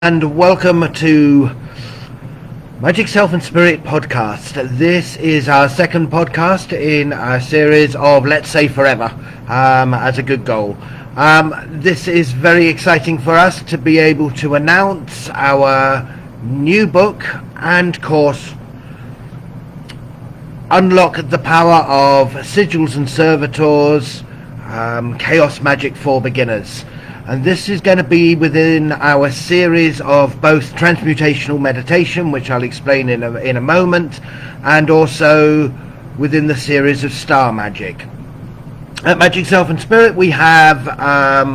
And welcome to Magic, Self and Spirit podcast. This is our second podcast in a series of Let's Say Forever as a good goal. This is very exciting for us to be able to announce our new book and course, Unlock the Power of Sigils and Servitors, Chaos Magic for Beginners. And this is going to be within our series of both Transmutational Meditation, which I'll explain in a moment, and also within the series of Star Magic. At Magic, Self and Spirit, we have a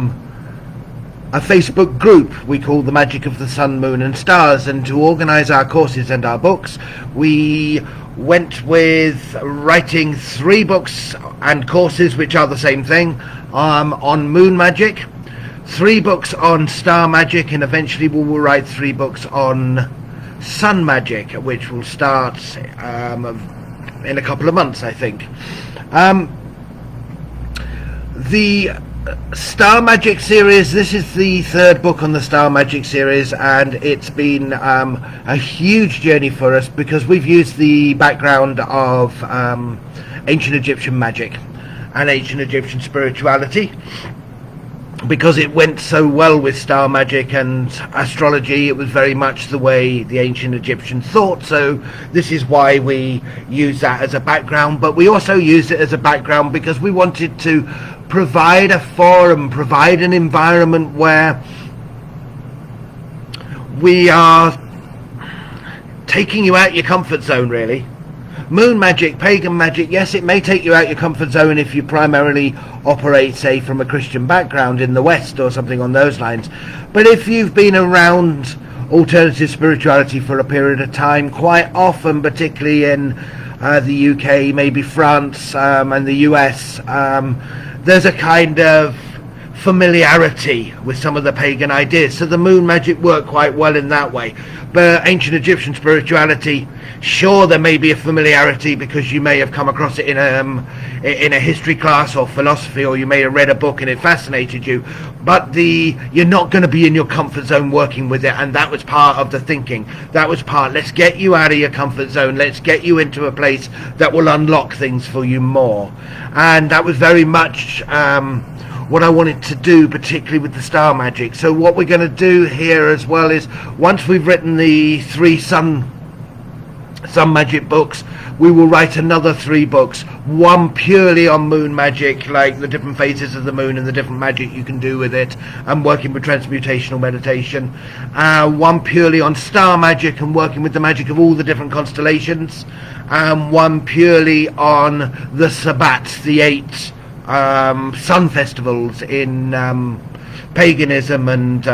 Facebook group we call the Magic of the Sun, Moon and Stars, and to organise our courses and our books, we went with writing 3 books and courses, which are the same thing, on Moon Magic, 3 books on Star Magic, and eventually we will write 3 books on Sun Magic, which will start in a couple of months, I think. The Star Magic series, this is the 3rd book on the Star Magic series, and it's been a huge journey for us because we've used the background of Ancient Egyptian magic and Ancient Egyptian spirituality, because it went so well with Star Magic and astrology. It was very much the way the ancient Egyptians thought, so this is why we use that as a background. But we also used it as a background because we wanted to provide a forum, provide an environment where we are taking you out your comfort zone, really. Moon magic, pagan magic, yes, it may take you out your comfort zone if you primarily operate, say, from a Christian background in the West or something on those lines. But if you've been around alternative spirituality for a period of time, quite often, particularly in the UK, maybe France and the US, there's a kind of familiarity with some of the pagan ideas. So the moon magic worked quite well in that way. But ancient Egyptian spirituality, sure, there may be a familiarity because you may have come across it in a history class or philosophy, or you may have read a book and it fascinated you, but you're not going to be in your comfort zone working with it. And that was part of the thinking. That was let's get you out of your comfort zone, let's get you into a place that will unlock things for you more. And that was very much what I wanted to do, particularly with the Star Magic. So what we're going to do here as well is, once we've written the 3 Sun Magic books, we will write another 3 books, one purely on moon magic, like the different phases of the moon and the different magic you can do with it, and working with transmutational meditation, one purely on star magic and working with the magic of all the different constellations, and one purely on the Sabbats, the 8 sun festivals in paganism and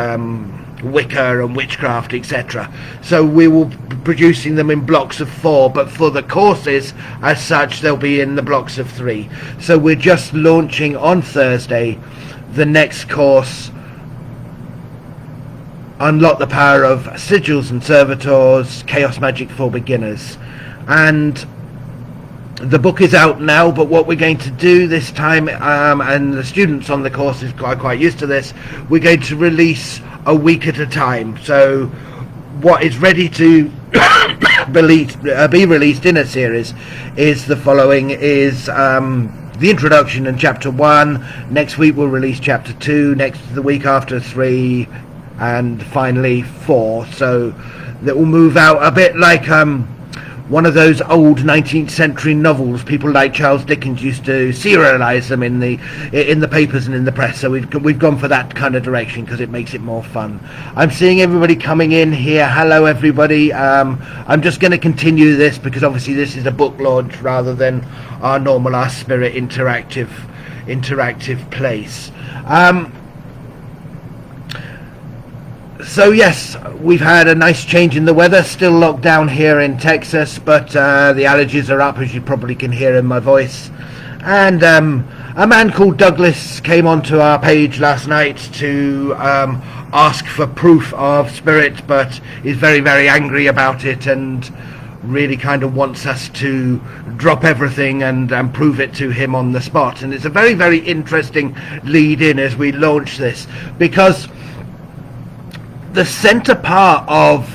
Wicca and witchcraft, etc. So we will be producing them in blocks of 4, but for the courses as such, they'll be in the blocks of 3. So we're just launching on Thursday the next course, Unlock the Power of Sigils and Servitors, Chaos Magic for Beginners. And the book is out now, but what we're going to do this time, and the students on the course are quite used to this, we're going to release a week at a time. So what is ready to be released in a series is the following: is the introduction and chapter 1. Next week we'll release chapter 2, the week after 3, and finally 4. So that will move out a bit like one of those old 19th century novels. People like Charles Dickens used to serialize them in the papers and in the press. So we've gone for that kind of direction because it makes it more fun. I'm seeing everybody coming in here. Hello, everybody. I'm just going to continue this because obviously this is a book launch rather than our normal Our Spirit interactive place. So yes, we've had a nice change in the weather. Still locked down here in Texas, but the allergies are up, as you probably can hear in my voice. And a man called Douglas came onto our page last night to ask for proof of spirit, but is very, very angry about it and really kind of wants us to drop everything and prove it to him on the spot. And it's a very, very interesting lead in as we launch this, because the center part of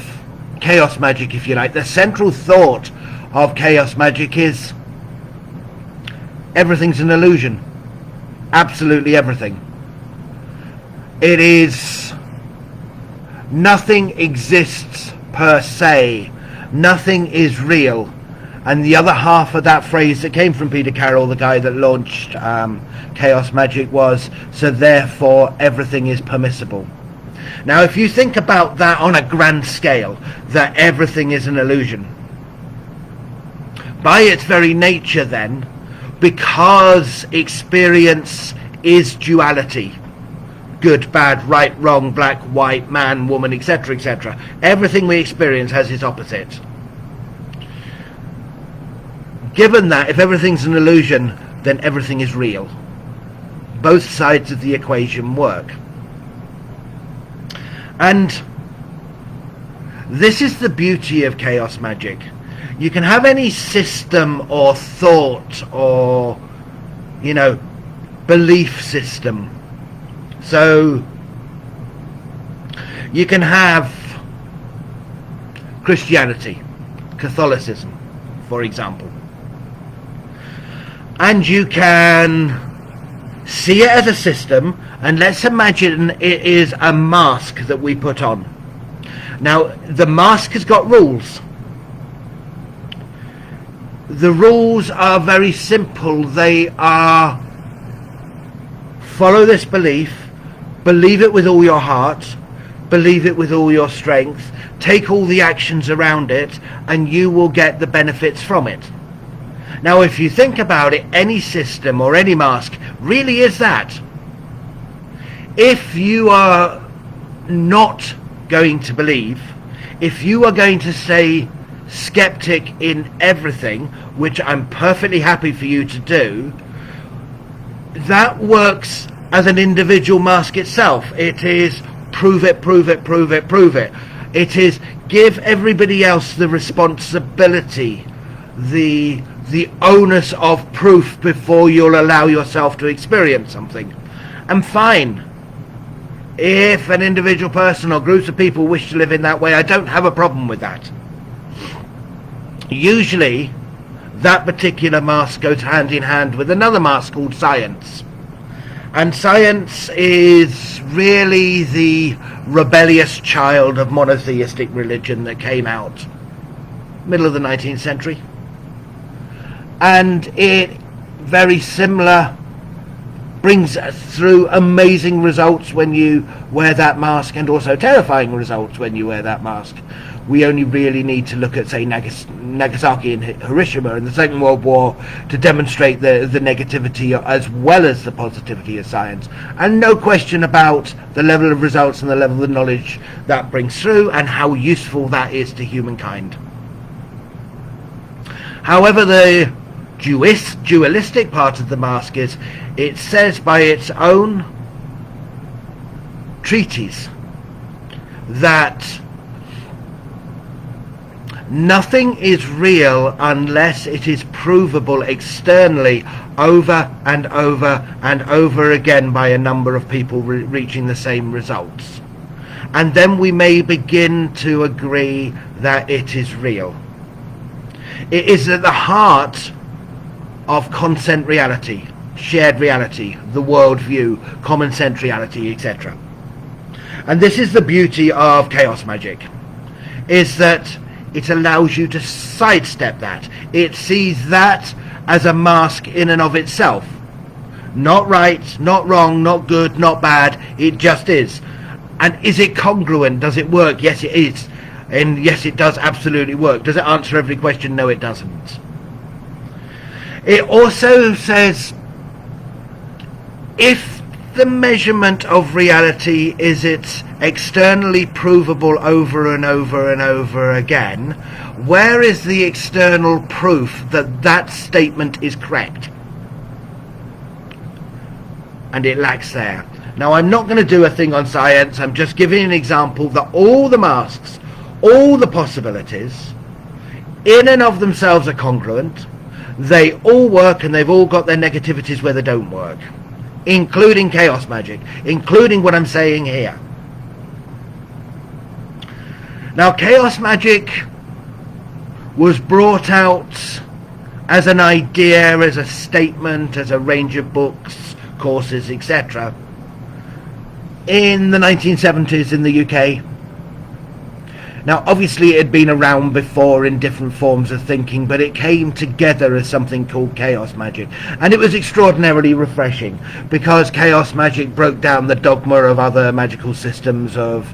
chaos magic, if you like, the central thought of chaos magic is everything's an illusion. Absolutely everything. It is, nothing exists per se. Nothing is real. And the other half of that phrase that came from Peter Carroll, the guy that launched chaos magic, was, so therefore everything is permissible. Now if you think about that on a grand scale, that everything is an illusion, by its very nature then, because experience is duality, good, bad, right, wrong, black, white, man, woman, etc., etc., everything we experience has its opposite. Given that, if everything's an illusion, then everything is real. Both sides of the equation work. And this is the beauty of chaos magic. You can have any system or thought or, belief system. So you can have Christianity, Catholicism, for example. And you can see it as a system, and let's imagine it is a mask that we put on. Now, the mask has got rules. The rules are very simple. They are, follow this belief, believe it with all your heart, believe it with all your strength, take all the actions around it, and you will get the benefits from it. Now, if you think about it, any system or any mask really is that. If you are not going to believe, if you are going to stay skeptic in everything, which I'm perfectly happy for you to do, that works as an individual mask itself. It is prove it, prove it, prove it, prove it. It is give everybody else the responsibility, the onus of proof before you'll allow yourself to experience something. And fine, if an individual person or groups of people wish to live in that way, I don't have a problem with that. Usually that particular mask goes hand in hand with another mask called science. And science is really the rebellious child of monotheistic religion that came out middle of the 19th century. And it, very similar, brings us through amazing results when you wear that mask, and also terrifying results when you wear that mask. We only really need to look at, say, Nagasaki and Hiroshima in the Second World War to demonstrate the negativity as well as the positivity of science. And no question about the level of results and the level of knowledge that brings through and how useful that is to humankind. However, the dualistic part of the mask is, it says by its own treatise that nothing is real unless it is provable externally over and over and over again by a number of people reaching the same results. And then we may begin to agree that it is real. It is at the heart of consent reality, shared reality, the worldview, common sense reality, etc. And this is the beauty of chaos magic, is that it allows you to sidestep that. It sees that as a mask in and of itself. Not right, not wrong, not good, not bad, it just is. And is it congruent? Does it work? Yes, it is. And yes, it does absolutely work. Does it answer every question? No, it doesn't. It also says, if the measurement of reality is it's externally provable over and over and over again, where is the external proof that that statement is correct? And it lacks there. Now, I'm not going to do a thing on science. I'm just giving an example that all the masks, all the possibilities, in and of themselves are congruent. They all work, and they've all got their negativities where they don't work, including chaos magic, including what I'm saying here. Now, chaos magic was brought out as an idea, as a statement, as a range of books, courses, etc. in the 1970s in the UK. Now, obviously it had been around before in different forms of thinking, but it came together as something called chaos magic. And it was extraordinarily refreshing, because chaos magic broke down the dogma of other magical systems of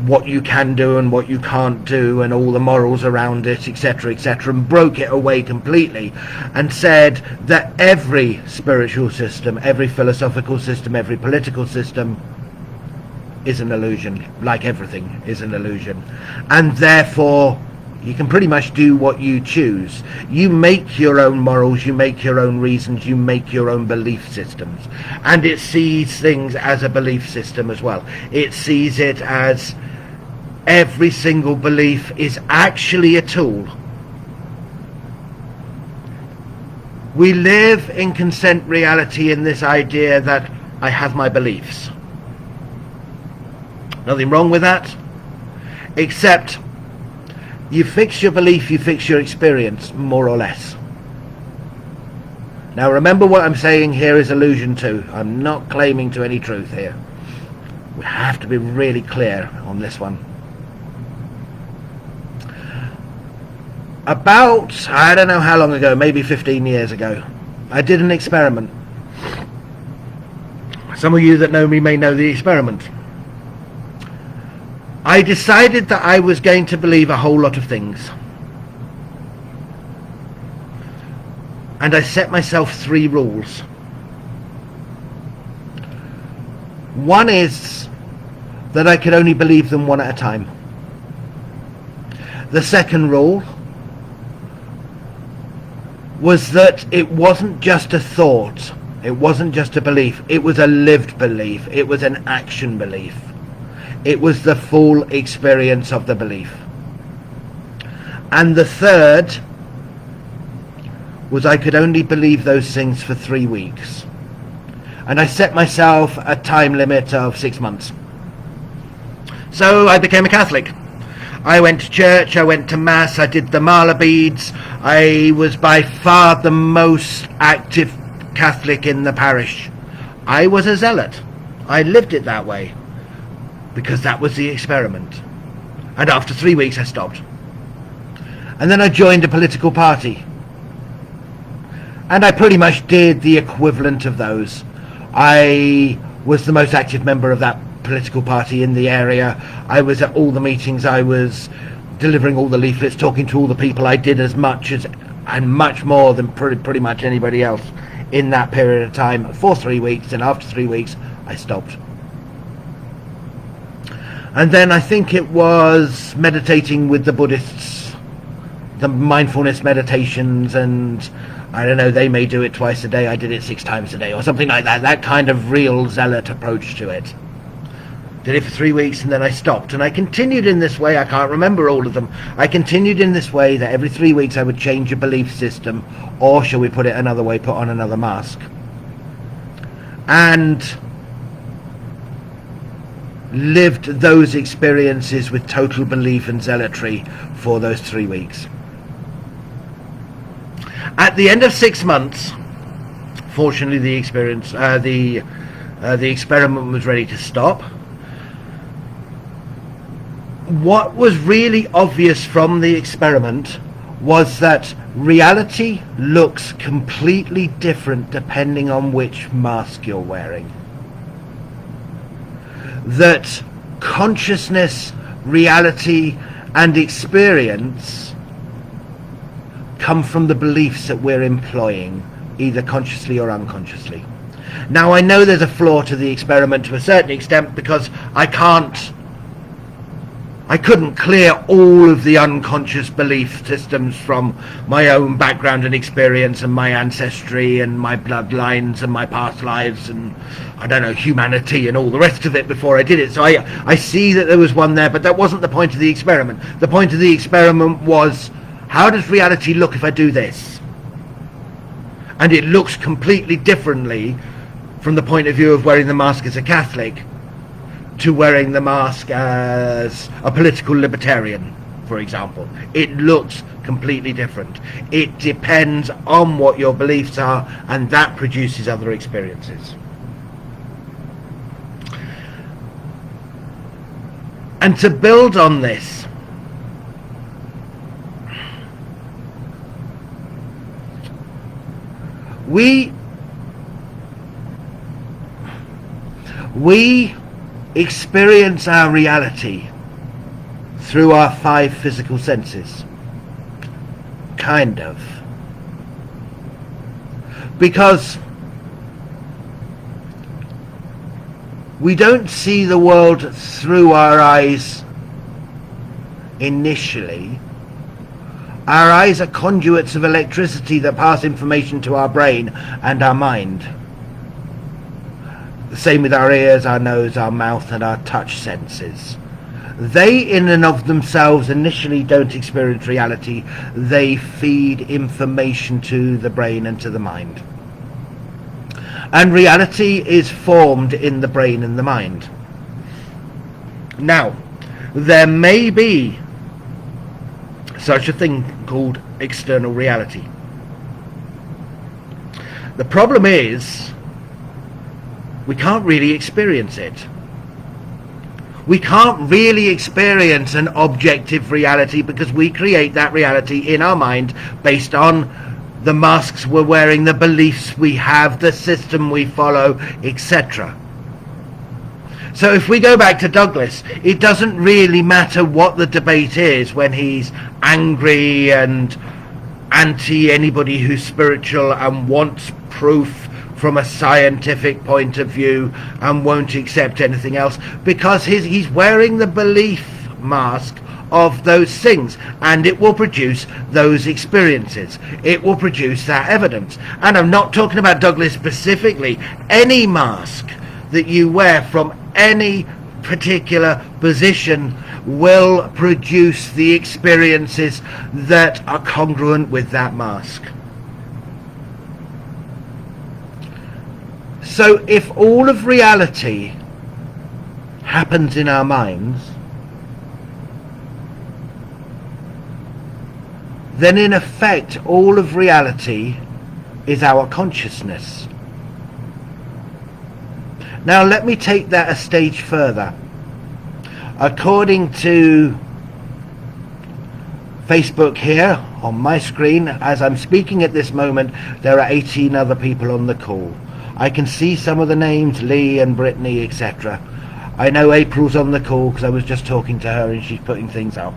what you can do and what you can't do and all the morals around it, etc., etc., and broke it away completely and said that every spiritual system, every philosophical system, every political system is an illusion, like everything is an illusion, and therefore you can pretty much do what you choose. You make your own morals, you make your own reasons, you make your own belief systems, and it sees things as a belief system as well. It sees it as every single belief is actually a tool. We live in consent reality in this idea that I have my beliefs. Nothing wrong with that, except you fix your belief, you fix your experience, more or less. Now remember, what I'm saying here is illusion too. I'm not claiming to any truth here. We have to be really clear on this one. About, I don't know how long ago, maybe 15 years ago, I did an experiment. Some of you that know me may know the experiment. I decided that I was going to believe a whole lot of things. And I set myself 3 rules. One is that I could only believe them one at a time. The second rule was that it wasn't just a thought, it wasn't just a belief, it was a lived belief, it was an action belief. It was the full experience of the belief. And the third was I could only believe those things for 3 weeks. And I set myself a time limit of 6 months. So I became a Catholic. I went to church, I went to Mass, I did the Mala beads. I was by far the most active Catholic in the parish. I was a zealot. I lived it that way, because that was the experiment. And after 3 weeks I stopped. And then I joined a political party. And I pretty much did the equivalent of those. I was the most active member of that political party in the area. I was at all the meetings, I was delivering all the leaflets, talking to all the people. I did as much as, and much more than pretty much anybody else in that period of time for 3 weeks. And after 3 weeks I stopped. And then I think it was meditating with the Buddhists, the mindfulness meditations, and I don't know, they may do it twice a day, I did it 6 times a day or something like that. That kind of real zealot approach to it. Did it for 3 weeks and then I stopped. And I continued in this way. I can't remember all of them. I continued in this way that every 3 weeks I would change a belief system, or shall we put it another way, put on another mask. And lived those experiences with total belief and zealotry for those 3 weeks. At the end of 6 months, fortunately the experiment was ready to stop. What was really obvious from the experiment was that reality looks completely different depending on which mask you're wearing. That consciousness, reality, and experience come from the beliefs that we're employing, either consciously or unconsciously. Now, I know there's a flaw to the experiment to a certain extent, because I couldn't clear all of the unconscious belief systems from my own background and experience and my ancestry and my bloodlines and my past lives and, I don't know, humanity and all the rest of it before I did it. So I see that there was one there, but that wasn't the point of the experiment. The point of the experiment was, how does reality look if I do this? And it looks completely differently from the point of view of wearing the mask as a Catholic, to wearing the mask as a political libertarian, for example. It looks completely different. It depends on what your beliefs are, and that produces other experiences. And to build on this, we experience our reality through our 5 physical senses. Kind of. Because we don't see the world through our eyes initially. Our eyes are conduits of electricity that pass information to our brain and our mind. The same with our ears, our nose, our mouth, and our touch senses. They in and of themselves initially don't experience reality. They feed information to the brain and to the mind. And reality is formed in the brain and the mind. Now, there may be such a thing called external reality. The problem is, we can't really experience it. We can't really experience an objective reality because we create that reality in our mind based on the masks we're wearing, the beliefs we have, the system we follow, etc. So if we go back to Douglas, it doesn't really matter what the debate is when he's angry and anti anybody who's spiritual and wants proof from a scientific point of view and won't accept anything else, because he's wearing the belief mask of those things, and it will produce those experiences. It will produce that evidence. And I'm not talking about Douglas specifically. Any mask that you wear from any particular position will produce the experiences that are congruent with that mask. So if all of reality happens in our minds, then in effect all of reality is our consciousness. Now let me take that a stage further. According to Facebook here on my screen, as I'm speaking at this moment, there are 18 other people on the call. I can see some of the names, Lee and Brittany, etc. I know April's on the call because I was just talking to her and she's putting things up.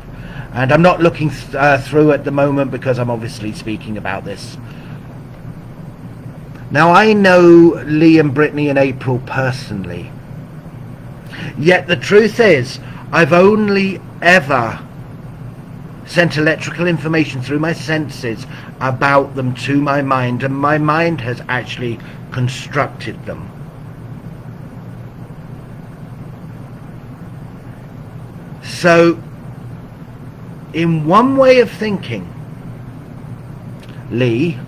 And I'm not looking through at the moment because I'm obviously speaking about this. Now I know Lee and Brittany and April personally. Yet the truth is, I've only ever sent electrical information through my senses about them to my mind, and my mind has actually constructed them. So, in one way of thinking, Lee,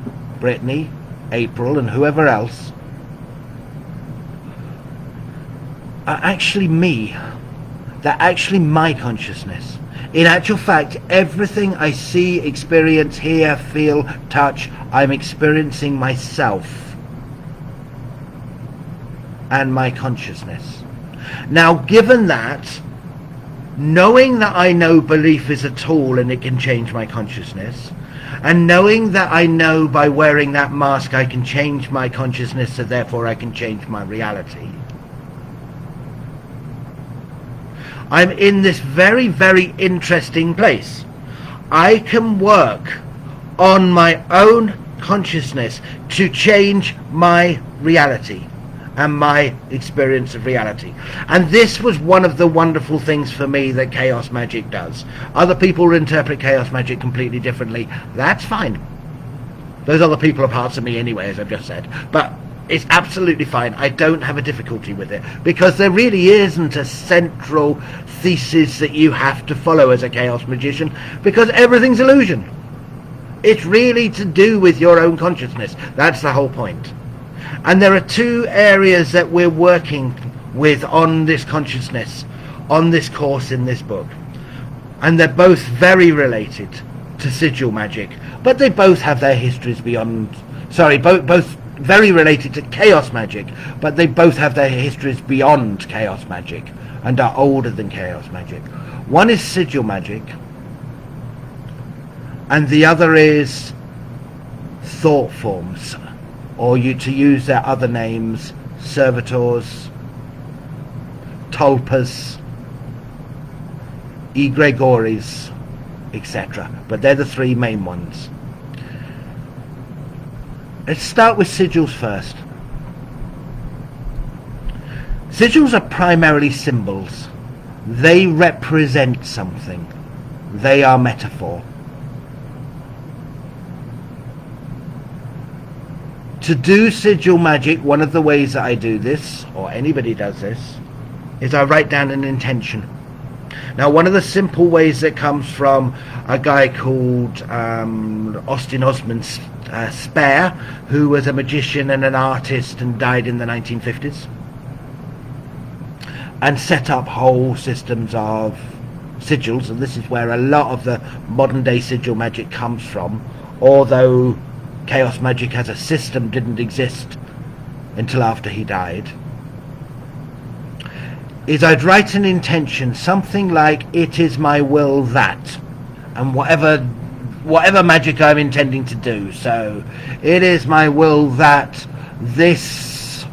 Brittany, April, and whoever else are actually me. They're actually my consciousness. In actual fact, everything I see, experience, hear, feel, touch, I'm experiencing myself and my consciousness. Now, given that, knowing that I know belief is a tool and it can change my consciousness, and knowing that I know by wearing that mask I can change my consciousness, so therefore I can change my reality, I'm in this very, very interesting place. I can work on my own consciousness to change my reality and my experience of reality. And this was one of the wonderful things for me that chaos magic does. Other people interpret chaos magic completely differently. That's fine. Those other people are parts of me anyway, as I've just said. But it's absolutely fine. I don't have a difficulty with it, because there really isn't a central thesis that you have to follow as a chaos magician, because everything's illusion. It's really to do with your own consciousness. That's the whole point. And there are two areas that we're working with on this consciousness, on this course in this book. And they're both very related to sigil magic, but they both have their histories beyond, both very related to chaos magic, but they both have their histories beyond chaos magic and are older than chaos magic. One is sigil magic, and the other is thought forms, or to use their other names, servitors, tulpas, egregores, etc. But they're the three main ones. Let's start with sigils first. Sigils are primarily symbols. They represent something. They are metaphor. To do sigil magic, one of the ways that I do this, or anybody does this, is I write down an intention. Now, one of the simple ways that comes from a guy called Austin Osman Spare, who was a magician and an artist and died in the 1950s, and set up whole systems of sigils, and this is where a lot of the modern day sigil magic comes from, although chaos magic as a system didn't exist until after he died. Is I'd write an intention, something like, it is my will that, and whatever magic I'm intending to do. So it is my will that this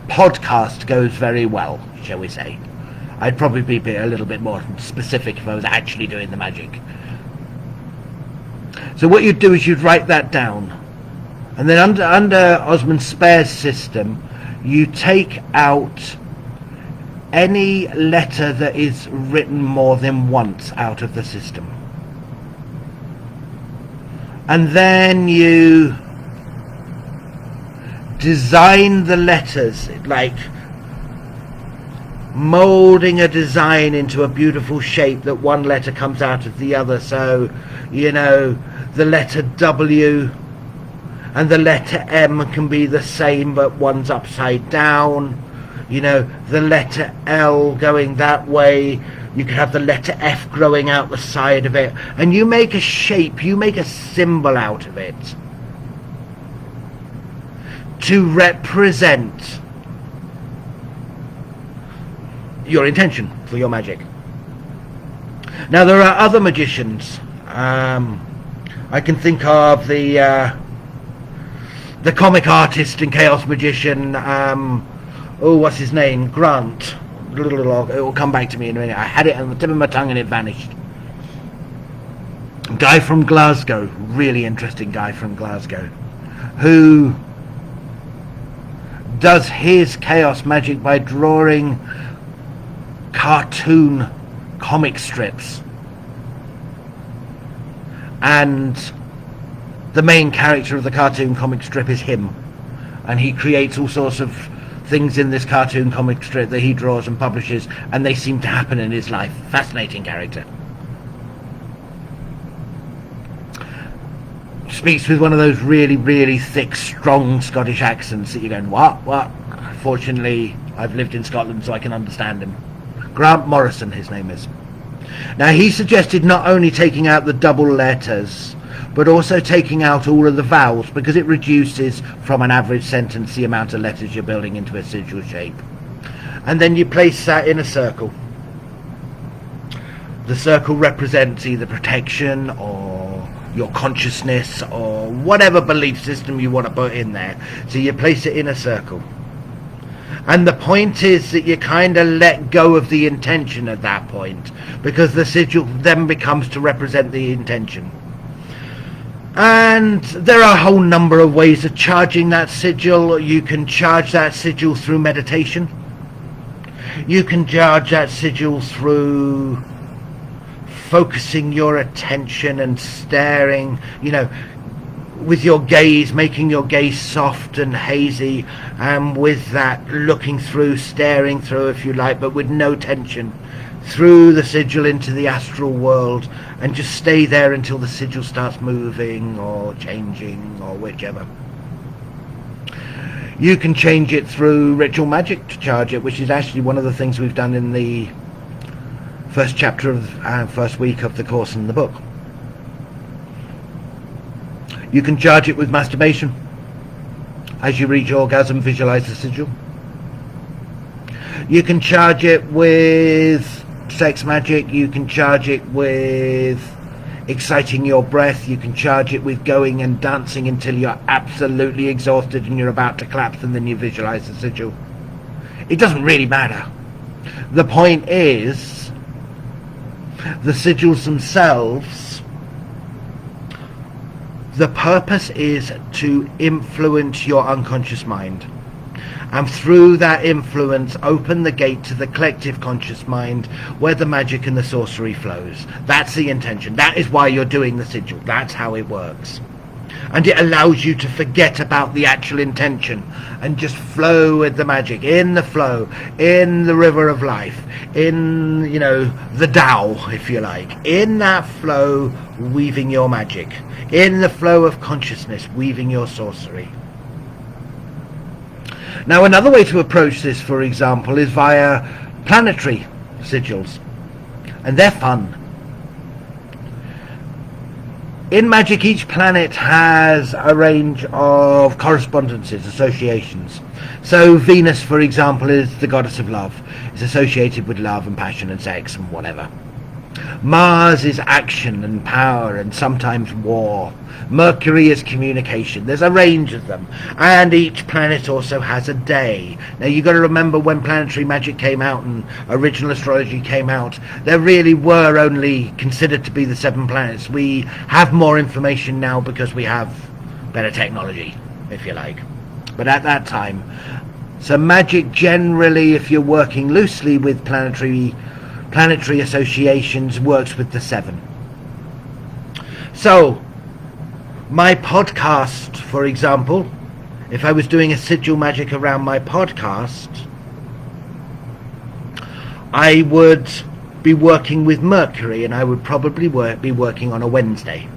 podcast goes very well, shall we say. I'd probably be a little bit more specific if I was actually doing the magic. So what you'd do is you'd write that down, and then under Osman Spare's system, you take out any letter that is written more than once out of the system. And then you design the letters, like molding a design into a beautiful shape that one letter comes out of the other. So, the letter W and the letter M can be the same, but one's upside down. The letter L going that way, you could have the letter F growing out the side of it, and you make a shape, you make a symbol out of it to represent your intention for your magic. Now, there are other magicians. I can think of the comic artist and chaos magician, what's his name? Grant. It will come back to me in a minute. I had it on the tip of my tongue and it vanished. A guy from Glasgow, really interesting guy from Glasgow, who does his chaos magic by drawing cartoon comic strips. And the main character of the cartoon comic strip is him. And he creates all sorts of things in this cartoon comic strip that he draws and publishes, and they seem to happen in his life. Fascinating character. Speaks with one of those really, really thick, strong Scottish accents that you're going, what? Fortunately, I've lived in Scotland, so I can understand him. Grant Morrison, his name is. Now, he suggested not only taking out the double letters, but also taking out all of the vowels, because it reduces from an average sentence the amount of letters you're building into a sigil shape. And then you place that in a circle. The circle represents either protection or your consciousness or whatever belief system you want to put in there. So you place it in a circle. And the point is that you kind of let go of the intention at that point, because the sigil then becomes to represent the intention. And there are a whole number of ways of charging that sigil. You can charge that sigil through meditation. You can charge that sigil through focusing your attention and staring, with your gaze, making your gaze soft and hazy, and with that looking through, staring through if you like, but with no tension, through the sigil into the astral world, and just stay there until the sigil starts moving or changing or whichever. You can change it through ritual magic to charge it, which is actually one of the things we've done in the first chapter of first week of the course in the book. You can charge it with masturbation. As you reach orgasm, visualize the sigil. You can charge it with sex magic. You can charge it with exciting your breath. You can charge it with going and dancing until you're absolutely exhausted and you're about to collapse, and then you visualize the sigil. It doesn't really matter. The point is, the sigils themselves, the purpose is to influence your unconscious mind, and through that influence open the gate to the collective conscious mind where the magic and the sorcery flows. That's the intention. That is why you're doing the sigil. That's how it works. And it allows you to forget about the actual intention and just flow with the magic, in the flow, in the river of life, in, the Tao, if you like. In that flow, weaving your magic. In the flow of consciousness, weaving your sorcery. Now, another way to approach this, for example, is via planetary sigils. And they're fun. In magic, each planet has a range of correspondences, associations. So Venus, for example, is the goddess of love. It's associated with love and passion and sex and whatever. Mars is action and power and sometimes war. Mercury is communication. There's a range of them. And each planet also has a day. Now, you've got to remember, when planetary magic came out and original astrology came out, there really were only considered to be the 7 planets. We have more information now because we have better technology, if you like. But at that time, so magic generally, if you're working loosely with planetary associations, works with the 7. So my podcast, for example, if I was doing a sigil magic around my podcast, I would be working with Mercury, and I would probably be working on a Wednesday,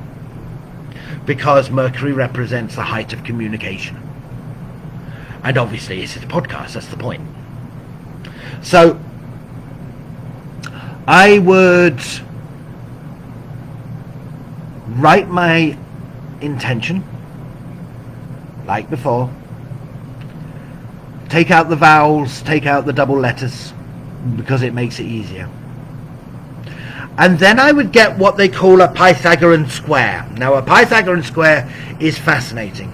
because Mercury represents the height of communication. And obviously it's a podcast, that's the point. So I would write my intention, like before, take out the vowels, take out the double letters, because it makes it easier. And then I would get what they call a Pythagorean square. Now, a Pythagorean square is fascinating.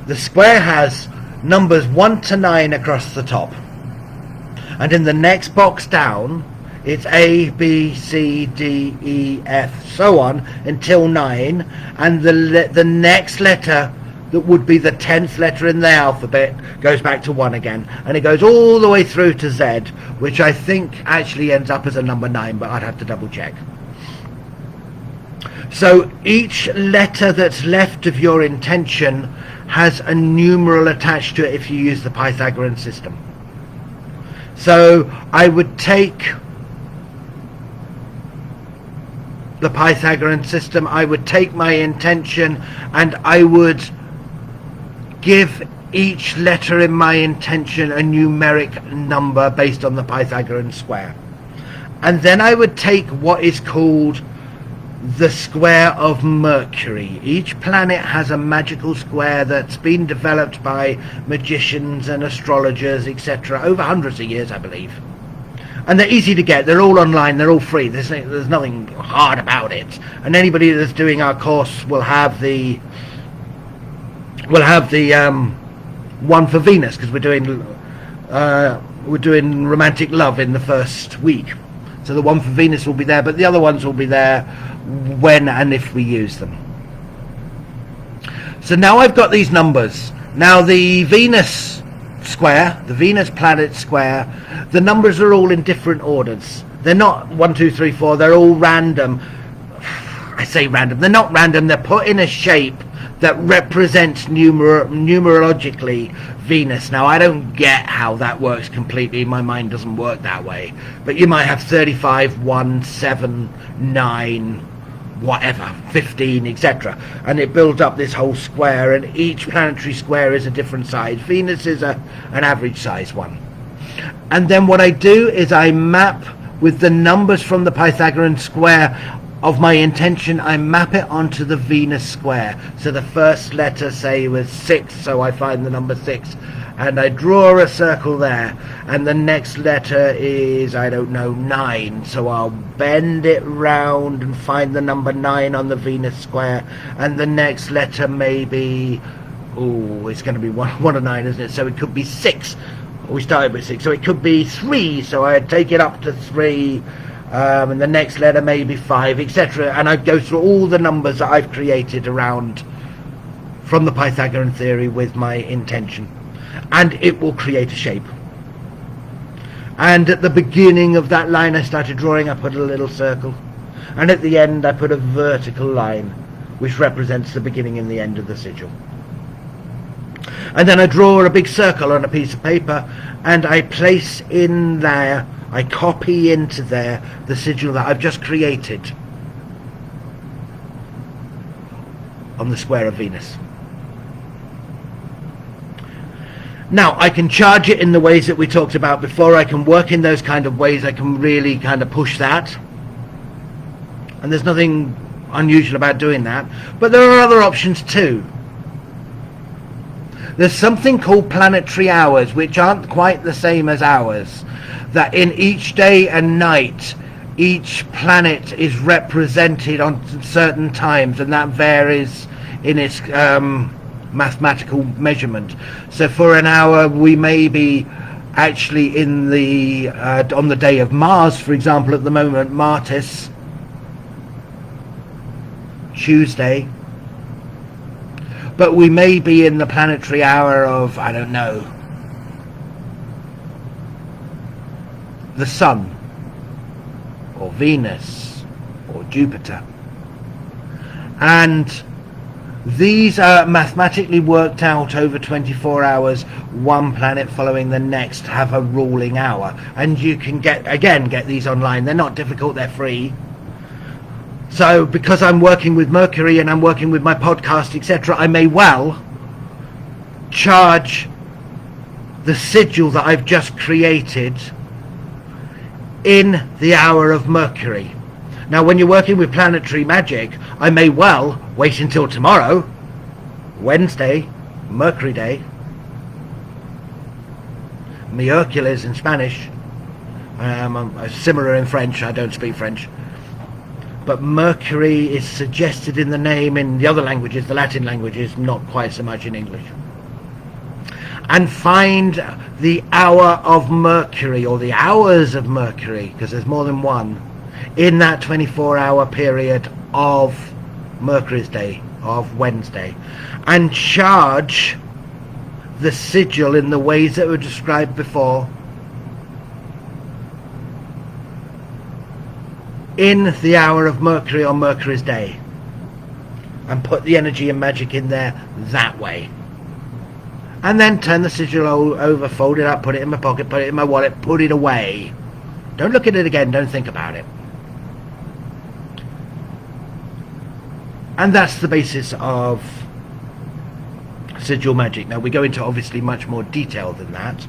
The square has numbers 1 to 9 across the top, and in the next box down it's A, B, C, D, E, F, so on until 9, and the next letter, that would be the 10th letter in the alphabet, goes back to 1 again, and it goes all the way through to Z, which I think actually ends up as a number 9, but I'd have to double check. So each letter that's left of your intention has a numeral attached to it if you use the Pythagorean system. So I would take the Pythagorean system, I would take my intention, and I would give each letter in my intention a numeric number based on the Pythagorean square. And then I would take what is called the square of Mercury. Each planet has a magical square that's been developed by magicians and astrologers, etc., over hundreds of years, I believe. And they're easy to get. They're all online. They're all free. There's nothing hard about it. And anybody that's doing our course will have the one for Venus, because we're doing romantic love in the first week. So the one for Venus will be there, but the other ones will be there when and if we use them. So now I've got these numbers. Now the Venus square, the Venus planet square, the numbers are all in different orders. They're not 1, 2, 3, 4, they're all random. I say random, they're not random, they're put in a shape that represents numerologically Venus. Now, I don't get how that works completely. My mind doesn't work that way. But you might have 35, 1, 7, 9, whatever, 15, etc. And it builds up this whole square, and each planetary square is a different size. Venus is an average size one. And then what I do is I map with the numbers from the Pythagorean square of my intention, I map it onto the Venus square. So the first letter, say, was 6, so I find the number 6, and I draw a circle there. And the next letter is, I don't know, 9, so I'll bend it round and find the number 9 on the Venus square. And the next letter may be, it's going to be one of 9, isn't it? So it could be 6. We started with 6, so it could be 3, so I'd take it up to 3. And the next letter may be 5, etc. And I go through all the numbers that I've created around from the Pythagorean theory with my intention, and it will create a shape. And at the beginning of that line I started drawing, I put a little circle, and at the end I put a vertical line which represents the beginning and the end of the sigil. And then I draw a big circle on a piece of paper, and I place in there, I copy into there the sigil that I've just created on the square of Venus. Now, I can charge it in the ways that we talked about before. I can work in those kind of ways. I can really kind of push that. And there's nothing unusual about doing that. But there are other options too. There's something called planetary hours, which aren't quite the same as hours. That in each day and night, each planet is represented on certain times, and that varies in its mathematical measurement. So for an hour we may be actually in the on the day of Mars, for example, at the moment, Martis, Tuesday, but we may be in the planetary hour of, I don't know, the Sun, or Venus, or Jupiter. And these are mathematically worked out over 24 hours, one planet following the next, have a ruling hour. And you can get these online. They're not difficult, they're free. So because I'm working with Mercury and I'm working with my podcast, etc., I may well charge the sigil that I've just created in the hour of Mercury. Now, when you're working with planetary magic, I may well wait until tomorrow, Wednesday, Mercury Day, miércoles in Spanish, similar in French. I don't speak French, but Mercury is suggested in the name in the other languages, the Latin languages, not quite so much in English. And find the hour of Mercury, or the hours of Mercury, because there's more than one, in that 24-hour period of Mercury's Day, of Wednesday, and charge the sigil in the ways that were described before in the hour of Mercury on Mercury's Day, and put the energy and magic in there that way. And then turn the sigil over, fold it up, put it in my pocket, put it in my wallet, put it away. Don't look at it again, don't think about it. And that's the basis of sigil magic. Now we go into obviously much more detail than that,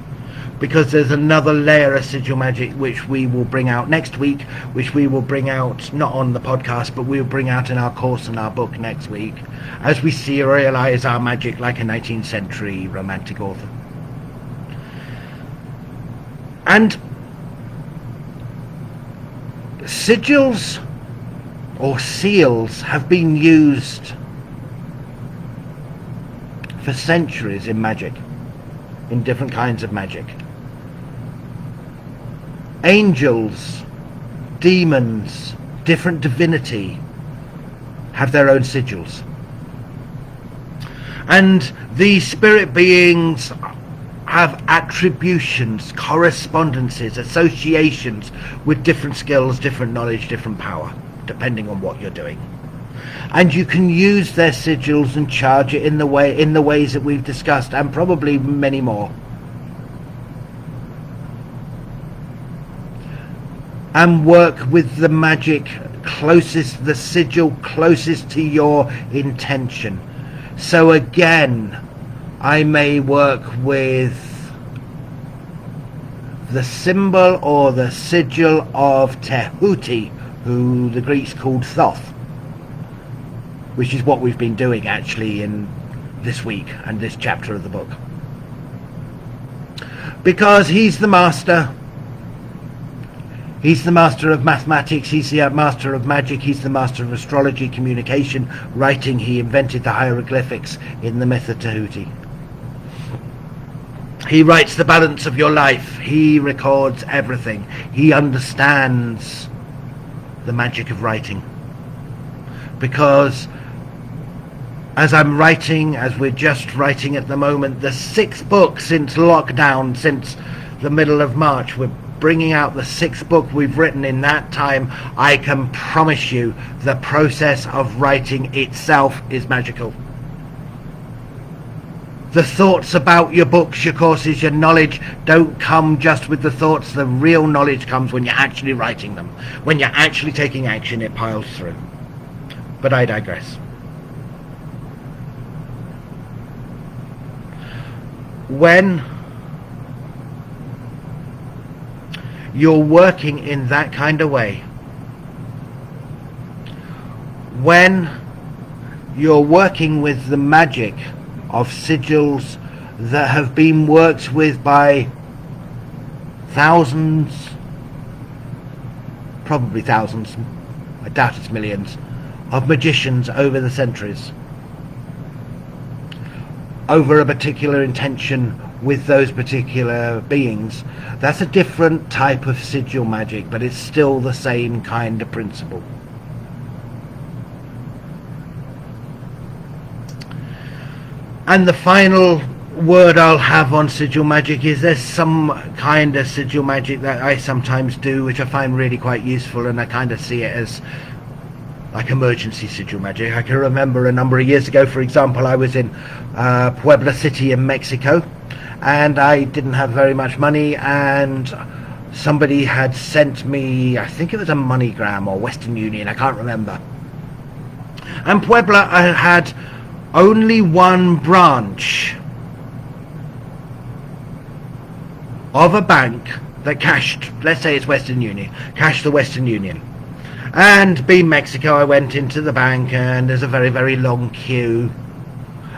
because there's another layer of sigil magic which we will bring out next week, which we will bring out not on the podcast, but we'll bring out in our course and our book next week, as we serialize our magic like a 19th century romantic author. And sigils or seals have been used for centuries in magic, in different kinds of magic. Angels, demons, different divinity have their own sigils. And these spirit beings have attributions, correspondences, associations with different skills, different knowledge, different power, depending on what you're doing. And you can use their sigils and charge it in the ways that we've discussed, and probably many more. And work with the magic closest, the sigil closest to your intention. So again, I may work with the symbol or the sigil of Tehuti, who the Greeks called Thoth, which is what we've been doing actually in this week and this chapter of the book. Because he's the master. He's the master of mathematics, he's the master of magic, he's the master of astrology, communication, writing. He invented the hieroglyphics in the myth of Tehuti. He writes the balance of your life. He records everything. He understands the magic of writing. Because as I'm writing, as we're just writing at the moment, the 6th book since lockdown, since the middle of March, we're bringing out the 6th book we've written in that time. I can promise you the process of writing itself is magical. The thoughts about your books, your courses, your knowledge don't come just with the thoughts. The real knowledge comes when you're actually writing them. When you're actually taking action, it piles through. But I digress. When you're working in that kind of way, when you're working with the magic of sigils that have been worked with by thousands, probably thousands, I doubt it's millions, of magicians over the centuries, over a particular intention with those particular beings, that's a different type of sigil magic, but it's still the same kind of principle. And the final word I'll have on sigil magic is there's some kind of sigil magic that I sometimes do, which I find really quite useful, and I kind of see it as like emergency sigil magic. I can remember a number of years ago, for example, I was in Puebla City in Mexico, and I didn't have very much money, and somebody had sent me, I think it was a MoneyGram or Western Union, I can't remember. And Puebla had only one branch of a bank that cashed, let's say it's Western Union, cashed the Western Union. And being Mexico, I went into the bank, and there's a very, very long queue,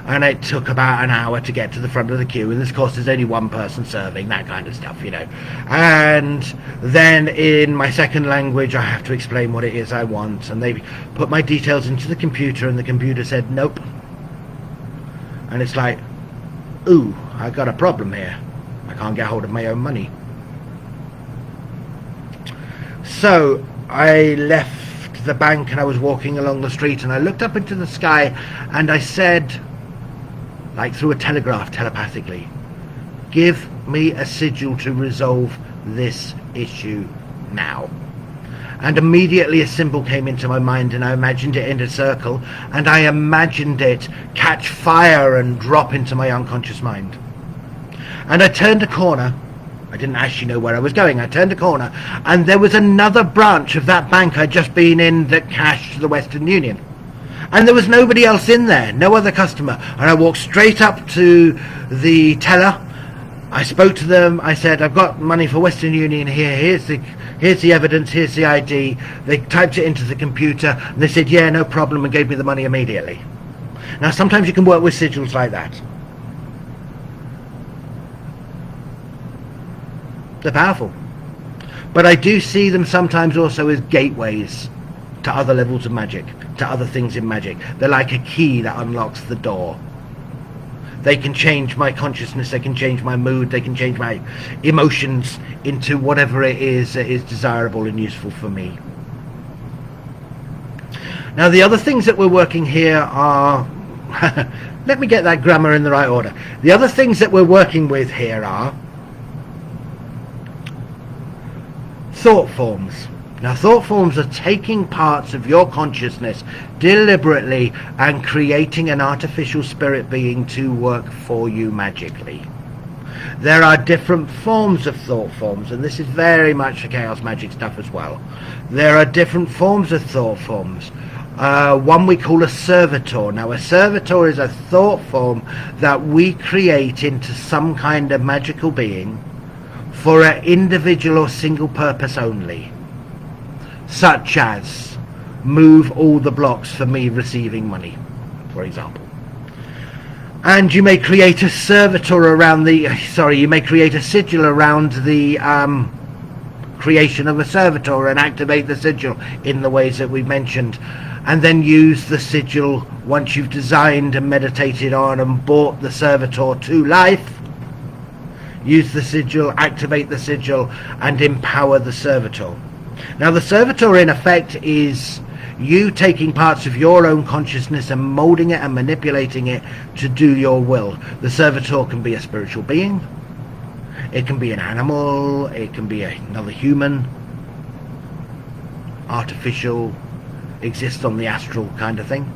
and it took about an hour to get to the front of the queue, and of course there's only one person serving, that kind of stuff, you know. And then in my second language I have to explain what it is I want, and they put my details into the computer, and the computer said nope. And it's like, ooh, I got a problem here. I can't get hold of my own money. So I left the bank, and I was walking along the street, and I looked up into the sky, and I said, like through a telegraph, telepathically, give me a sigil to resolve this issue now. And immediately a symbol came into my mind, and I imagined it in a circle, and I imagined it catch fire and drop into my unconscious mind. And I turned a corner. I didn't actually know where I was going. I turned a corner, and there was another branch of that bank I'd just been in that cashed the Western Union. And there was nobody else in there, no other customer. And I walked straight up to the teller. I spoke to them. I said, I've got money for Western Union here. Here's the evidence. Here's the ID. They typed it into the computer, and they said, yeah, no problem, and gave me the money immediately. Now, sometimes you can work with sigils like that. They're powerful. But I do see them sometimes also as gateways to other levels of magic, to other things in magic. They're like a key that unlocks the door. They can change my consciousness, they can change my mood, they can change my emotions into whatever it is that is desirable and useful for me. Now, the other things that we're working here are let me get that grammar in the right order. The other things that we're working with here are thought forms. Now, thought forms are taking parts of your consciousness deliberately and creating an artificial spirit being to work for you magically. There are different forms of thought forms, and this is very much the chaos magic stuff as well. There are different forms of thought forms. One we call a servitor. Now, a servitor is a thought form that we create into some kind of magical being for an individual or single purpose only, such as move all the blocks for me receiving money, for example. And you may create a servitor around you may create a sigil around the creation of a servitor and activate the sigil in the ways that we've mentioned, and then use the sigil once you've designed and meditated on and brought the servitor to life. Use the sigil, activate the sigil, and empower the servitor. Now, the servitor in effect is you taking parts of your own consciousness and molding it and manipulating it to do your will. The servitor can be a spiritual being, it can be an animal, it can be another human, artificial, exists on the astral kind of thing.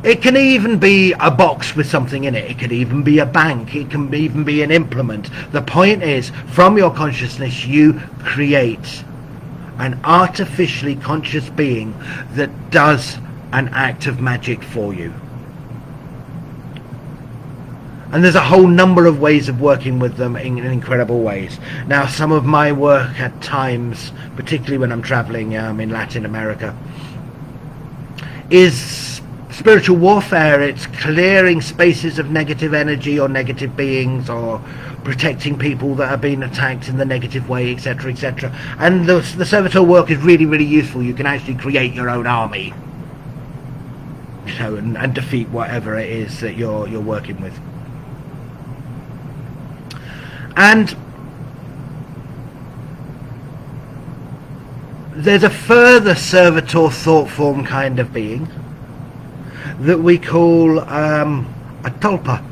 It can even be a box with something in it. It can even be a bank. It can even be an implement. The point is, from your consciousness, you create an artificially conscious being that does an act of magic for you. And there's a whole number of ways of working with them in incredible ways. Now, some of my work at times, particularly when I'm traveling in Latin America, is spiritual warfare. It's clearing spaces of negative energy or negative beings, or protecting people that are being attacked in the negative way, etc., etc. And the servitor work is really, really useful. You can actually create your own army, and defeat whatever it is that you're working with. And there's a further servitor thought form kind of being that we call a Tulpa,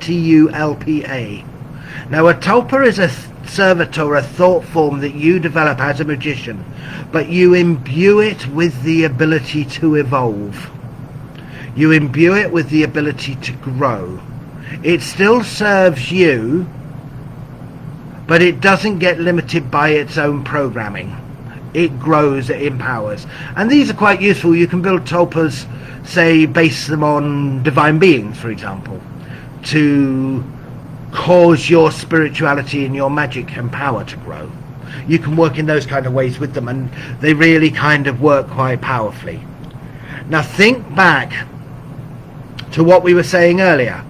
Tulpa. Now, a Tulpa is a servitor, a thought form that you develop as a magician, but you imbue it with the ability to evolve. You imbue it with the ability to grow. It still serves you, but it doesn't get limited by its own programming. It grows, it empowers. And these are quite useful. You can build tulpas, say, base them on divine beings, for example, to cause your spirituality and your magic and power to grow. You can work in those kind of ways with them, and they really kind of work quite powerfully. Now, think back to what we were saying earlier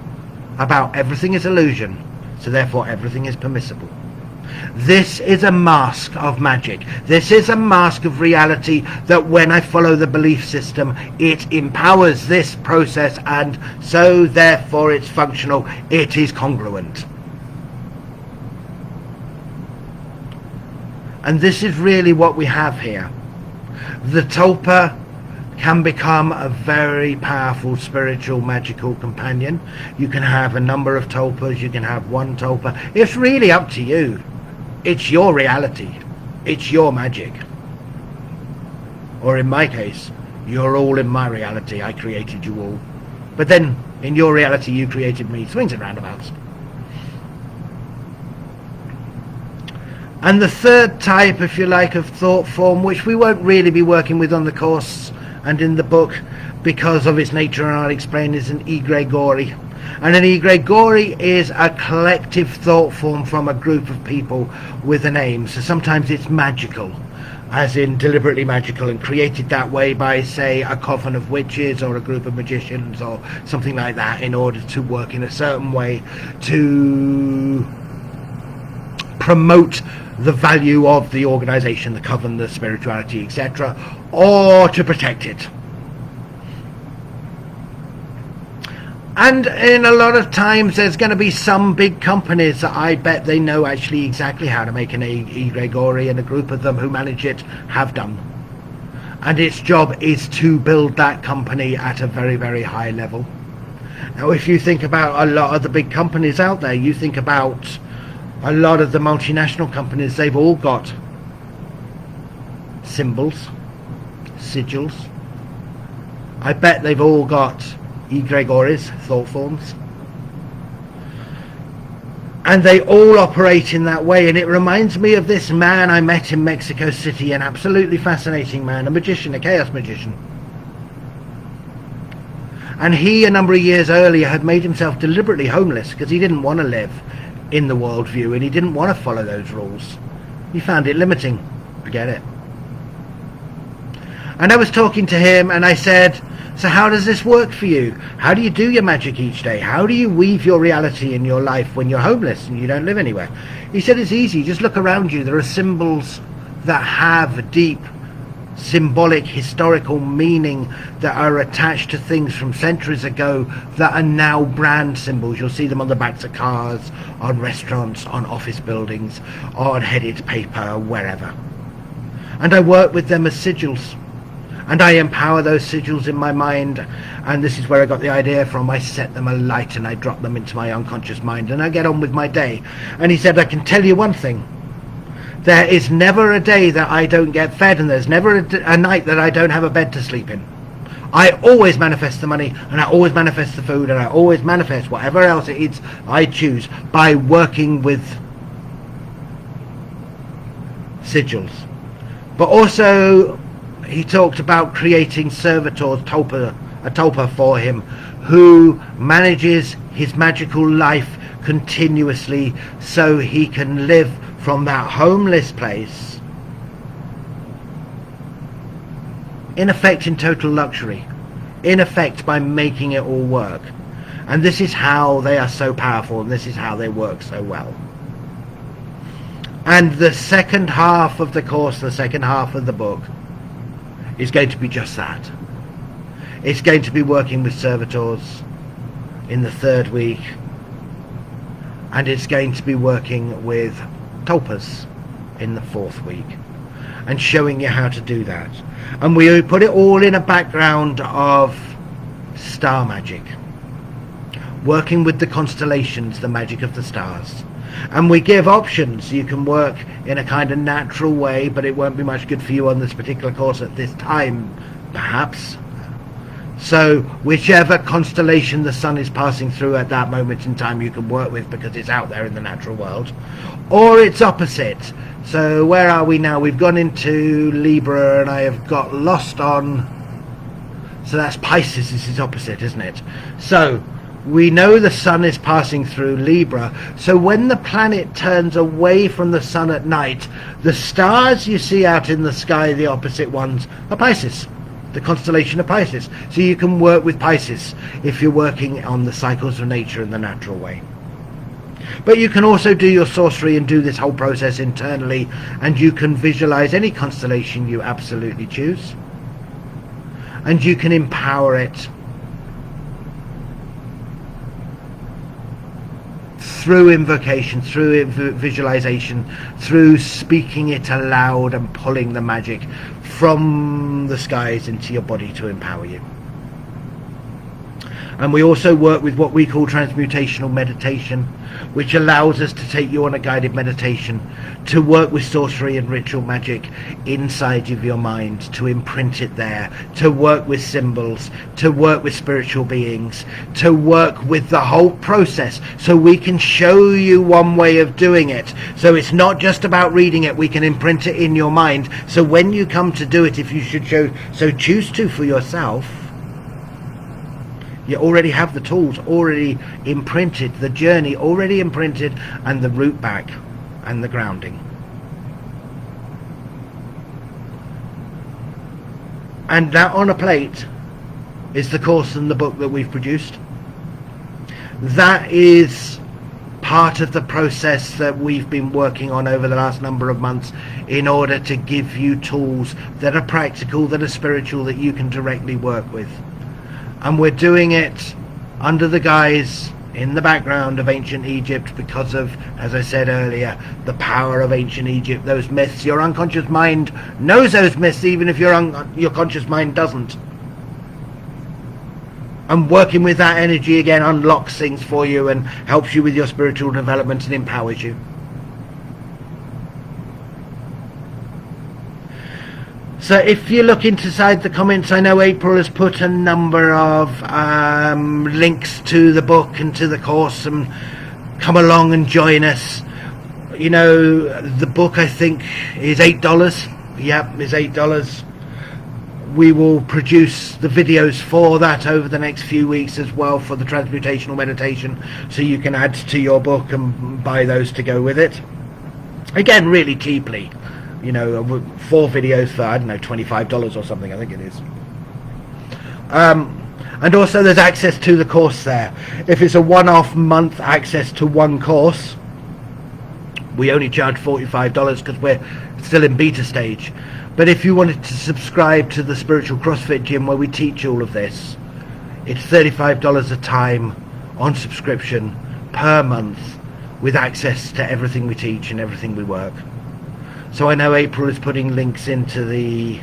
about everything is illusion, so therefore everything is permissible. This is a mask of magic. This is a mask of reality that when I follow the belief system, it empowers this process, and so therefore it's functional, it is congruent. And this is really what we have here. The tulpa can become a very powerful spiritual magical companion. You can have a number of tulpas, you can have one tulpa. It's really up to you. It's your reality. It's your magic. Or in my case, you're all in my reality. I created you all. But then, in your reality, you created me. Swings and roundabouts. And the third type, if you like, of thought form, which we won't really be working with on the course and in the book because of its nature, and I'll explain, is an egregore. And an egregore is a collective thought form from a group of people with an aim. So sometimes it's magical, as in deliberately magical, and created that way by, say, a coven of witches or a group of magicians or something like that, in order to work in a certain way to promote the value of the organization, the coven, the spirituality, etc., or to protect it. And in a lot of times there's going to be some big companies that I bet they know actually exactly how to make an egregore, and a group of them who manage it have done. And its job is to build that company at a very, very high level. Now, if you think about a lot of the big companies out there, you think about a lot of the multinational companies, they've all got symbols, sigils. I bet they've all got egregores, thought forms. And they all operate in that way, and it reminds me of this man I met in Mexico City, an absolutely fascinating man, a magician, a chaos magician. And he, a number of years earlier, had made himself deliberately homeless because he didn't want to live in the worldview and he didn't want to follow those rules. He found it limiting. I get it. And I was talking to him and I said, so how does this work for you? How do you do your magic each day? How do you weave your reality in your life when you're homeless and you don't live anywhere? He said it's easy. Just look around you. There are symbols that have deep symbolic historical meaning that are attached to things from centuries ago that are now brand symbols. You'll see them on the backs of cars, on restaurants, on office buildings, on headed paper, wherever. And I work with them as sigils. And I empower those sigils in my mind, and this is where I got the idea from. I set them alight and I drop them into my unconscious mind and I get on with my day. And he said, I can tell you one thing. There is never a day that I don't get fed, and there's never a night that I don't have a bed to sleep in. I always manifest the money, and I always manifest the food, and I always manifest whatever else it is I choose by working with sigils. But also, he talked about creating servitors, a Tulpa for him, who manages his magical life continuously so he can live from that homeless place, in effect in total luxury, in effect by making it all work. And this is how they are so powerful, and this is how they work so well. And the second half of the course, the second half of the book, is going to be just that. It's going to be working with servitors in the third week, and it's going to be working with Tulpas in the fourth week, and showing you how to do that. And we put it all in a background of star magic, working with the constellations, the magic of the stars. And we give options. You can work in a kind of natural way, but it won't be much good for you on this particular course at this time, perhaps. So whichever constellation the sun is passing through at that moment in time, you can work with, because it's out there in the natural world. Or its opposite. So where are we now? We've gone into Libra, and I have got lost on... So that's Pisces is its opposite, isn't it? So we know the sun is passing through Libra. So when the planet turns away from the sun at night, the stars you see out in the sky, the opposite ones, are Pisces. The constellation of Pisces. So you can work with Pisces if you're working on the cycles of nature in the natural way. But you can also do your sorcery and do this whole process internally, and you can visualize any constellation you absolutely choose, and you can empower it through invocation, through visualization, through speaking it aloud and pulling the magic from the skies into your body to empower you. And we also work with what we call transmutational meditation, which allows us to take you on a guided meditation to work with sorcery and ritual magic inside of your mind, to imprint it there, to work with symbols, to work with spiritual beings, to work with the whole process, so we can show you one way of doing it. So it's not just about reading it, we can imprint it in your mind, so when you come to do it, if you should choose to for yourself, you already have the tools already imprinted, the journey already imprinted, and the route back and the grounding. And that on a plate is the course and the book that we've produced. That is part of the process that we've been working on over the last number of months in order to give you tools that are practical, that are spiritual, that you can directly work with. And we're doing it under the guise, in the background of Ancient Egypt, because of, as I said earlier, the power of Ancient Egypt, those myths. Your unconscious mind knows those myths, even if your conscious mind doesn't. And working with that energy again unlocks things for you and helps you with your spiritual development and empowers you. So if you look inside the comments, I know April has put a number of links to the book and to the course, and come along and join us. You know, the book I think is $8. Yep, is $8. We will produce the videos for that over the next few weeks as well, for the Transmutational Meditation, so you can add to your book and buy those to go with it. Again, really cheaply. You know, 4 videos for, I don't know, $25 or something, I think it is. And also there's access to the course there. If it's a one-off month access to one course, we only charge $45 because we're still in beta stage. But if you wanted to subscribe to the Spiritual CrossFit Gym where we teach all of this, it's $35 a time on subscription per month, with access to everything we teach and everything we work. So I know April is putting links into the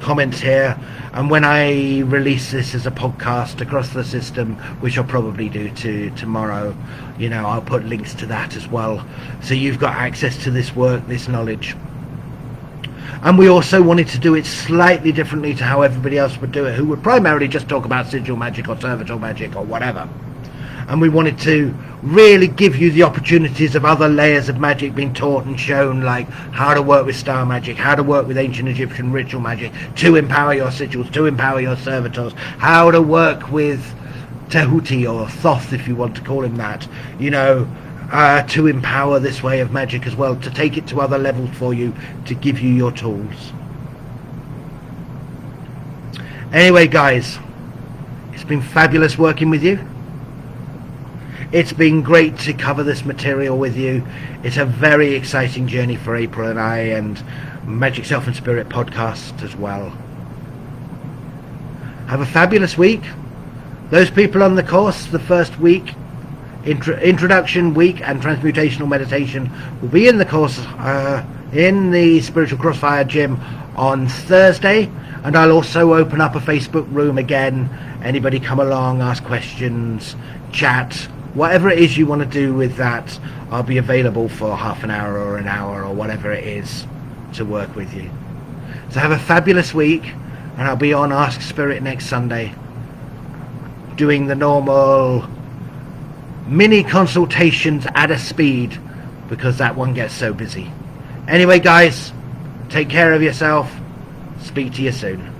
comments here, and when I release this as a podcast across the system, which I'll probably do tomorrow, you know, I'll put links to that as well, so you've got access to this work, this knowledge. And we also wanted to do it slightly differently to how everybody else would do it, who would primarily just talk about sigil magic or servitor magic or whatever. And we wanted to really give you the opportunities of other layers of magic being taught and shown, like how to work with star magic, how to work with ancient Egyptian ritual magic to empower your sigils, to empower your servitors, how to work with Tehuti or Thoth, if you want to call him that, you know, to empower this way of magic as well, to take it to other levels for you, to give you your tools. Anyway, guys, it's been fabulous working with you. It's been great to cover this material with you. It's a very exciting journey for April and I, and Magic Self and Spirit podcast as well. Have a fabulous week. Those people on the course, the first week, introduction week and transmutational meditation, will be in the course in the Spiritual Crossfire Gym on Thursday, and I'll also open up a Facebook room again. Anybody come along, ask questions, chat, whatever it is you want to do with that, I'll be available for half an hour or an hour or whatever it is to work with you. So have a fabulous week, and I'll be on Ask Spirit next Sunday, doing the normal mini consultations at a speed, because that one gets so busy. Anyway, guys, take care of yourself. Speak to you soon.